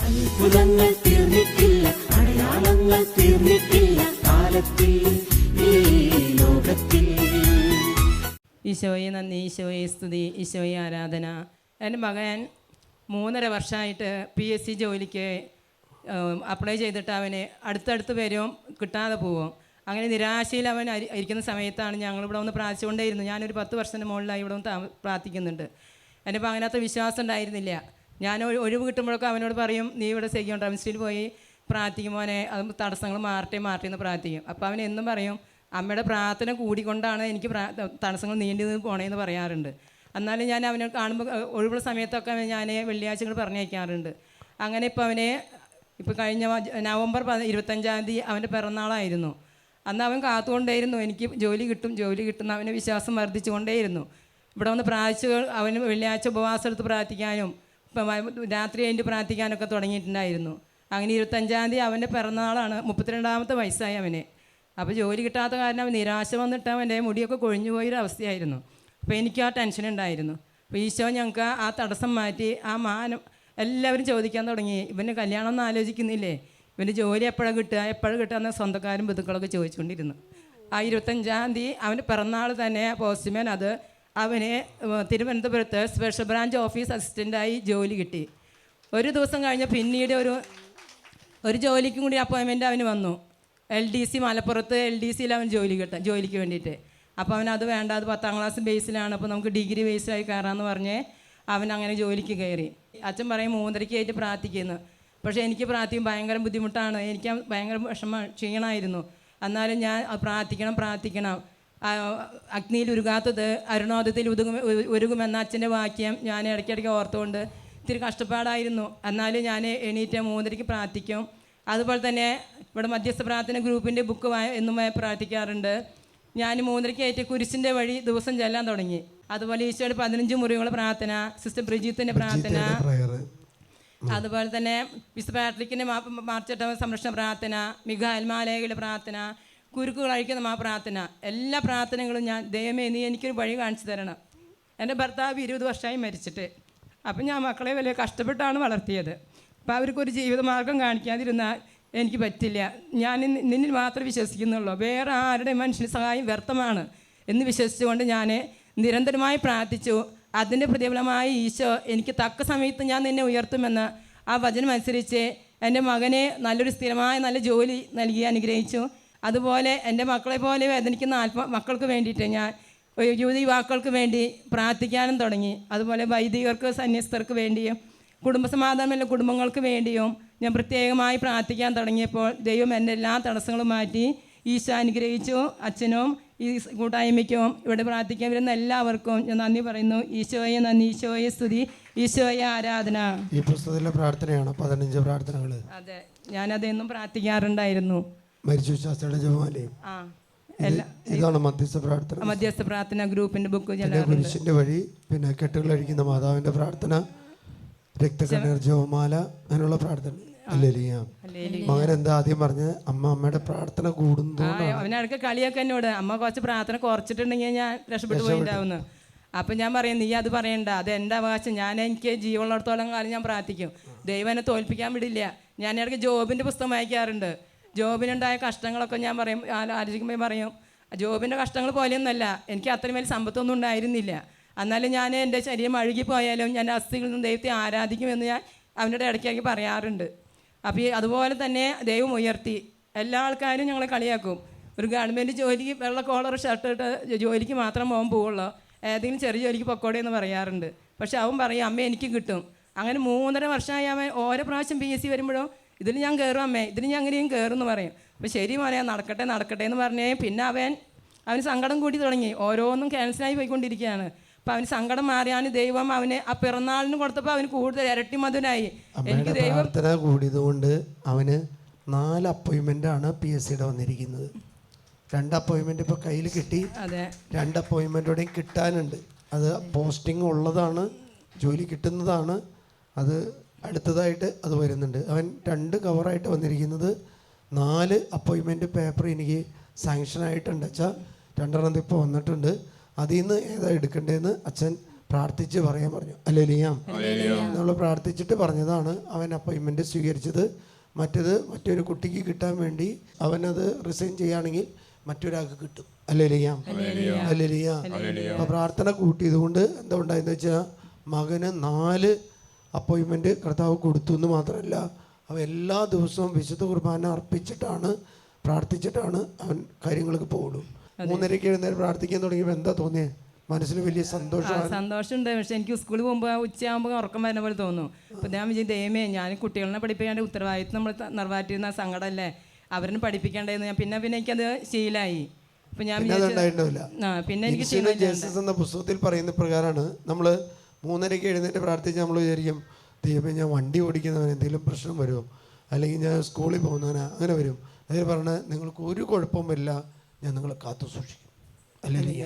അത്ഭുതങ്ങൾ തീർന്നിട്ടില്ല, അടയാളങ്ങൾ തീർന്നിട്ടില്ല കാലത്തിൽ ഈ ലോകത്തിൽ. ഈശോയെ നന്ദി, ഈശോയെ സ്തുതി, ഈശോയെ ആരാധന. എൻ്റെ മകൻ 3.5 വർഷമായിട്ട് PSC ജോലിക്ക് അപ്ലൈ ചെയ്തിട്ട് അവന് അടുത്തടുത്ത് വരും, കിട്ടാതെ പോവും. അങ്ങനെ നിരാശയിൽ അവൻ ഇരിക്കുന്ന സമയത്താണ് ഞങ്ങളിവിടെ ഒന്ന് പ്രാർത്ഥിച്ചുകൊണ്ടേയിരുന്നു. ഞാനൊരു 10 വർഷത്തിന് മുകളിലായി ഇവിടെ ഒന്ന് പ്രാർത്ഥിക്കുന്നുണ്ട്. എൻ്റെ മകനകത്ത് വിശ്വാസം ഉണ്ടായിരുന്നില്ല. ഞാൻ ഒഴിവ് കിട്ടുമ്പോഴൊക്കെ അവനോട് പറയും, നീ ഇവിടെ സെയ്യോണ്ട് റംസ്റ്റിൽ പോയി പ്രാർത്ഥിക്കുമ്പോനെ അത് തടസ്സങ്ങൾ മാറട്ടെ എന്ന് പ്രാർത്ഥിക്കും. അപ്പോൾ അവൻ എന്നും പറയും, അമ്മയുടെ പ്രാർത്ഥന കൂടിക്കൊണ്ടാണ് എനിക്ക് തടസ്സങ്ങൾ നീണ്ടു പോണേന്ന് പറയാറുണ്ട്. എന്നാലും ഞാൻ അവനെ കാണുമ്പോൾ ഒഴിവുള്ള സമയത്തൊക്കെ ഞാൻ വെള്ളിയാഴ്ചകൾ പറഞ്ഞയക്കാറുണ്ട്. അങ്ങനെ ഇപ്പോൾ കഴിഞ്ഞ നവംബർ 25-ാം തീയതി അവൻ്റെ പിറന്നാളായിരുന്നു. അന്ന് അവൻ കാത്തുകൊണ്ടേയിരുന്നു, എനിക്ക് ജോലി കിട്ടുന്ന അവന് വിശ്വാസം വർദ്ധിച്ചുകൊണ്ടേയിരുന്നു. ഇവിടെ വന്ന് പ്രാർത്ഥിച്ച് അവന് വെള്ളിയാഴ്ച ഉപവാസം എടുത്ത് പ്രാർത്ഥിക്കാനും രാത്രി കഴിഞ്ഞ് പ്രാർത്ഥിക്കാനൊക്കെ തുടങ്ങിയിട്ടുണ്ടായിരുന്നു. അങ്ങനെ 25-ാം തീയതി അവൻ്റെ പിറന്നാളാണ്. 32ാമത്തെ വയസ്സായി അവന്. അപ്പോൾ ജോലി കിട്ടാത്ത കാരണം അവൻ നിരാശ വന്നിട്ട് അവൻ്റെ മുടിയൊക്കെ കൊഴിഞ്ഞു പോയൊരവസ്ഥയായിരുന്നു. അപ്പോൾ എനിക്ക് ആ ടെൻഷൻ ഉണ്ടായിരുന്നു. അപ്പോൾ ഈശോ ഞങ്ങൾക്ക് ആ തടസ്സം മാറ്റി ആ മാനം എല്ലാവരും ചോദിക്കാൻ തുടങ്ങി, ഇവന് കല്യാണം ഒന്നും ആലോചിക്കുന്നില്ലേ, ഇവന് ജോലി എപ്പോഴാണ് കിട്ടുക എന്ന് സ്വന്തക്കാരും ബന്ധുക്കളൊക്കെ ചോദിച്ചുകൊണ്ടിരുന്നു. ആ 25-ാം തീയതി അവൻ്റെ പിറന്നാൾ തന്നെ പോസ്റ്റ്മാൻ അവന് തിരുവനന്തപുരത്ത് സ്പെഷ്യൽ ബ്രാഞ്ച് ഓഫീസ് അസിസ്റ്റൻ്റായി ജോലി കിട്ടി. ഒരു ദിവസം കഴിഞ്ഞ് പിന്നീട് ഒരു ജോലിക്കും കൂടി അപ്പോയിൻമെൻറ്റ് അവന് വന്നു. LDC മലപ്പുറത്ത് LDCയിൽ അവൻ ജോലിക്ക് വേണ്ടിയിട്ട്. അപ്പോൾ അവനത് വേണ്ട, അത് 10ാം ക്ലാസ് ബേസിലാണ്, അപ്പോൾ നമുക്ക് ഡിഗ്രി ബേസിലായി കയറാമെന്ന് പറഞ്ഞ് അവൻ അങ്ങനെ ജോലിക്ക് കയറി. അച്ഛൻ പറയും 3:30 പ്രാർത്ഥിക്കുന്നു. പക്ഷേ എനിക്ക് പ്രാർത്ഥിക്കും ഭയങ്കര ബുദ്ധിമുട്ടാണ്, എനിക്ക് ഭയങ്കര ക്ഷീണമായിരുന്നു. എന്നാലും ഞാൻ പ്രാർത്ഥിക്കണം. അഗ്നിയിൽ ഉരുകാത്തത് അരുണോദയത്തിൽ ഉരുകുമെന്ന അച്ഛൻ്റെ വാക്യം ഞാൻ ഇടയ്ക്കിടയ്ക്ക് ഓർത്തുകൊണ്ട് ഇത്തിരി കഷ്ടപ്പാടായിരുന്നു. എന്നാലും ഞാൻ എണീറ്റ് 3:30 പ്രാർത്ഥിക്കും. അതുപോലെ തന്നെ ഇവിടെ മധ്യസ്ഥ പ്രാർത്ഥന ഗ്രൂപ്പിൻ്റെ ബുക്ക് എന്നും പ്രാർത്ഥിക്കാറുണ്ട്. ഞാൻ 3:30 കുരിശിൻ്റെ വഴി ദിവസം ചെല്ലാൻ തുടങ്ങി. അതുപോലെ ഈശോയുടെ 15 മുറിവുകളുടെ പ്രാർത്ഥന, സിസ്റ്റർ ബ്രിജിത്തിൻ്റെ പ്രാർത്ഥന, അതുപോലെ തന്നെ വിശുദ്ധ പാട്രിക്കിൻ്റെ മാർച്ചട്ട സംരക്ഷണ പ്രാർത്ഥന, മിഖായൽ മാലേഖയുടെ പ്രാർത്ഥന, കുരുക്കുകൾ അഴിക്കുന്ന പ്രാർത്ഥന, എല്ലാ പ്രാർത്ഥനകളും ഞാൻ ദൈവമേ നീ എനിക്കൊരു വഴി കാണിച്ചു തരണം. എൻ്റെ ഭർത്താവ് 20 വർഷമായി മരിച്ചിട്ട്. അപ്പം ഞാൻ മക്കളെ വലിയ കഷ്ടപ്പെട്ടാണ് വളർത്തിയത്. അപ്പോൾ അവർക്കൊരു ജീവിതമാർഗം കാണിക്കാതിരുന്നാൽ എനിക്ക് പറ്റില്ല. ഞാൻ നിന്നിൽ മാത്രമേ വിശ്വസിക്കുന്നുള്ളൂ, വേറെ ആരുടെ മനുഷ്യന് സഹായം വ്യർത്ഥമാണ് എന്ന് വിശ്വസിച്ചുകൊണ്ട് ഞാൻ നിരന്തരമായി പ്രാർത്ഥിച്ചു. അതിൻ്റെ പ്രതിഫലമായി ഈശോ എനിക്ക് തക്ക സമയത്ത് ഞാൻ നിന്നെ ഉയർത്തുമെന്ന് ആ വചനം അനുസരിച്ച് എൻ്റെ മകനെ നല്ലൊരു സ്ഥിരമായ നല്ല ജോലി നൽകി അനുഗ്രഹിച്ചു. അതുപോലെ എൻ്റെ മക്കളെ പോലെ വേദനിക്കുന്ന മക്കൾക്ക് വേണ്ടിയിട്ട് ഞാൻ യുവാക്കൾക്ക് വേണ്ടി പ്രാർത്ഥിക്കാനും തുടങ്ങി. അതുപോലെ വൈദികർക്ക്, സന്യസ്തർക്ക് വേണ്ടിയും കുടുംബസമാധാനമുള്ള കുടുംബങ്ങൾക്ക് വേണ്ടിയും ഞാൻ പ്രത്യേകമായി പ്രാർത്ഥിക്കാൻ തുടങ്ങിയപ്പോൾ ദൈവം എൻ്റെ എല്ലാ തടസ്സങ്ങളും മാറ്റി ഈശോ അനുഗ്രഹിച്ചു. അച്ഛനും ഈ കൂട്ടായ്മയ്ക്കും ഇവിടെ പ്രാർത്ഥിക്കാൻ വരുന്ന എല്ലാവർക്കും ഞാൻ നന്ദി പറയുന്നു. ഈശോയെ നന്ദി, ഈശോയെ സ്തുതി, ഈശോയെ ആരാധന. ഈ പുസ്തകത്തിലെ പ്രാർത്ഥനയാണ് 15 പ്രാർത്ഥനകൾ. അതെ, ഞാനതെന്നും പ്രാർത്ഥിക്കാറുണ്ടായിരുന്നു. മരിച്ചു ശാസ്ത്രയുടെ ജപമാലയും ഇതാണ് മധ്യസ്ഥ പ്രാർത്ഥന ഗ്രൂപ്പിന്റെ ബുക്ക്. കുരിശിന്റെ വഴി, പിന്നെ കെട്ടുകൾ അഴിക്കുന്ന മാതാവിന്റെ പ്രാർത്ഥന, രക്തകണ്ണീർ ജപമാല, അങ്ങനെയുള്ള പ്രാർത്ഥന. മകൻ എന്താ ആദ്യം പറഞ്ഞത്? അമ്മയുടെ പ്രാർത്ഥന കൂടുന്നു. അവനടുക്ക കളിയൊക്കെ എന്നോട്, അമ്മ കുറച്ച് പ്രാർത്ഥന കുറച്ചിട്ടുണ്ടെങ്കിൽ ഞാൻ രക്ഷപ്പെട്ടു പോയിണ്ടാവുന്നു. അപ്പം ഞാൻ പറയും, നീ അത് പറയണ്ട, അത് എൻ്റെ അവകാശം, എനിക്ക് ജീവനുള്ളിടത്തോളം കാലം ഞാൻ പ്രാർത്ഥിക്കും. ദൈവം എന്നെ തോൽപ്പിക്കാൻ വിടില്ല. ഞാൻ ഇടയ്ക്ക് ജോബിൻ്റെ പുസ്തകം വായിക്കാറുണ്ട്. ജോബിനുണ്ടായ കഷ്ടങ്ങളൊക്കെ ഞാൻ പറയും, ആലോചിക്കുമ്പോൾ പറയും, ജോബിൻ്റെ കഷ്ടങ്ങൾ പോലെയൊന്നുമല്ല, എനിക്ക് അത്രയും വലിയ സമ്പത്തൊന്നും ഉണ്ടായിരുന്നില്ല. എന്നാലും ഞാൻ എൻ്റെ ശരീരം അഴുകിപ്പോയാലും ഞാൻ അസ്ഥികളിൽ നിന്ന് ദൈവത്തെ ആരാധിക്കുമെന്ന് ഞാൻ അവനോട് ഇടയ്ക്കിടയ്ക്ക് പറയാറുണ്ട്. അപ്പോൾ അതുപോലെ തന്നെ ദൈവം ഉയർത്തി. എല്ലാ ആൾക്കാരും ഞങ്ങളെ കളിയാക്കും. ഒരു ഗവൺമെൻറ് ജോലിക്ക് വെള്ള കോളർ ഷർട്ട് ഇട്ട് ജോലിക്ക് മാത്രം പോവുള്ളൂ, ഏതെങ്കിലും ചെറിയ ജോലിക്ക് പൊക്കോടെ എന്ന് പറയാറുണ്ട്. പക്ഷെ അവൻ പറയും, അമ്മ എനിക്ക് കിട്ടും. അങ്ങനെ 3.5 വർഷമായി അവൻ ഓരോ പ്രാവശ്യം PSC വരുമ്പോഴും ഇതിൽ ഞാൻ കയറും അമ്മേ, ഇതിൽ ഞാൻ അങ്ങനെയും കയറും എന്ന് പറയും. അപ്പോൾ ശരി മോനെ നടക്കട്ടെ എന്ന് പറഞ്ഞേ. പിന്നെ അവന് സങ്കടം കൂടി തുടങ്ങി. ഓരോന്നും ക്യാൻസലായി പോയിക്കൊണ്ടിരിക്കുകയാണ്. അപ്പം അവന് സങ്കടം മാറിയാണ് ദൈവം അവന് ആ പിറന്നാളിന് കൊടുത്തപ്പോൾ അവന് കൂടുതൽ ഇരട്ടി മധുരായി. എനിക്ക് ദൈവം പ്രാർത്ഥന കൂടിയതുകൊണ്ട് അവന് 4 അപ്പോയിൻമെൻ്റാണ് PSCയുടെ വന്നിരിക്കുന്നത്. 2 അപ്പോയിൻമെൻ്റ് ഇപ്പോൾ കയ്യിൽ കിട്ടി. 2 അപ്പോയിൻമെൻറ്റോടെയും കിട്ടാനുണ്ട്. അത് പോസ്റ്റിംഗ് ഉള്ളതാണ്, ജോലി കിട്ടുന്നതാണ്. അത് അടുത്തതായിട്ട് അത് വരുന്നുണ്ട്. അവൻ 2 കവറായിട്ട് വന്നിരിക്കുന്നത്. 4 അപ്പോയിൻമെൻറ്റ് പേപ്പർ എനിക്ക് സാങ്ഷനായിട്ടുണ്ട്. വെച്ചാൽ 2 ഇപ്പോൾ വന്നിട്ടുണ്ട്. അതിൽ നിന്ന് ഏതാ എടുക്കേണ്ടതെന്ന് അച്ഛൻ പ്രാർത്ഥിച്ച് പറയാൻ പറഞ്ഞു. ഹല്ലേലൂയ. നമ്മൾ പ്രാർത്ഥിച്ചിട്ട് പറഞ്ഞതാണ് അവൻ അപ്പോയിൻമെൻറ്റ് സ്വീകരിച്ചത്. മറ്റൊരു കുട്ടിക്ക് കിട്ടാൻ വേണ്ടി അവനത് റിസൈൻ ചെയ്യുകയാണെങ്കിൽ മറ്റൊരാൾക്ക് കിട്ടും. ഹല്ലേലൂയ. ഹല്ലേലൂയ. അപ്പോൾ പ്രാർത്ഥന കൂട്ടിയത് കൊണ്ട് എന്താ ഉണ്ടായെന്ന് വെച്ചാൽ മകന് 4 അപ്പോയിൻമെൻറ്റ് കർത്താവ് കൊടുത്തു എന്ന് മാത്രമല്ല, അവൻ എല്ലാ ദിവസവും വിശുദ്ധ കുർബാന അർപ്പിച്ചിട്ടാണ് പ്രാർത്ഥിച്ചിട്ടാണ് അവൻ കാര്യങ്ങൾക്ക് പോകുള്ളൂ. 3:30 എഴുന്നേരം പ്രാർത്ഥിക്കാൻ തുടങ്ങിയപ്പോൾ എന്താ തോന്നിയത്? മനസ്സിൽ വലിയ സന്തോഷമുണ്ട്. പക്ഷെ എനിക്ക് സ്കൂളിൽ പോകുമ്പോൾ ഉച്ചയാകുമ്പോൾ ഉറക്കം വരുന്ന പോലെ തോന്നും. അപ്പോൾ ഞാൻ വിജയം ദൈവമേ, ഞാൻ കുട്ടികളെ പഠിപ്പിക്കേണ്ട ഉത്തരവാദിത്വം നമ്മൾ നിറവേറ്റുന്ന സങ്കടമല്ലേ, അവരെ പഠിപ്പിക്കേണ്ടതെന്ന് ഞാൻ പിന്നെ എനിക്കത് ശീലമായി. അപ്പം ഞാൻ പിന്നെ എനിക്ക് ജേസസ് എന്ന പുസ്തകത്തിൽ പറയുന്ന പ്രകാരമാണ് നമ്മൾ 3:30 എഴുന്നേറ്റ് പ്രാർത്ഥിച്ച് നമ്മൾ വിചാരിക്കും, ദൈവമേ ഞാൻ വണ്ടി ഓടിക്കുന്നവൻ എന്തെങ്കിലും പ്രശ്നം വരുമോ, അല്ലെങ്കിൽ ഞാൻ സ്കൂളിൽ പോകുന്നവനാ അങ്ങനെ വരും. അതിൽ പറഞ്ഞാൽ നിങ്ങൾക്ക് ഒരു കുഴപ്പവും വരില്ല, ഞാൻ നിങ്ങളെ കാത്തു സൂക്ഷിക്കും. ഹല്ലേലൂയ.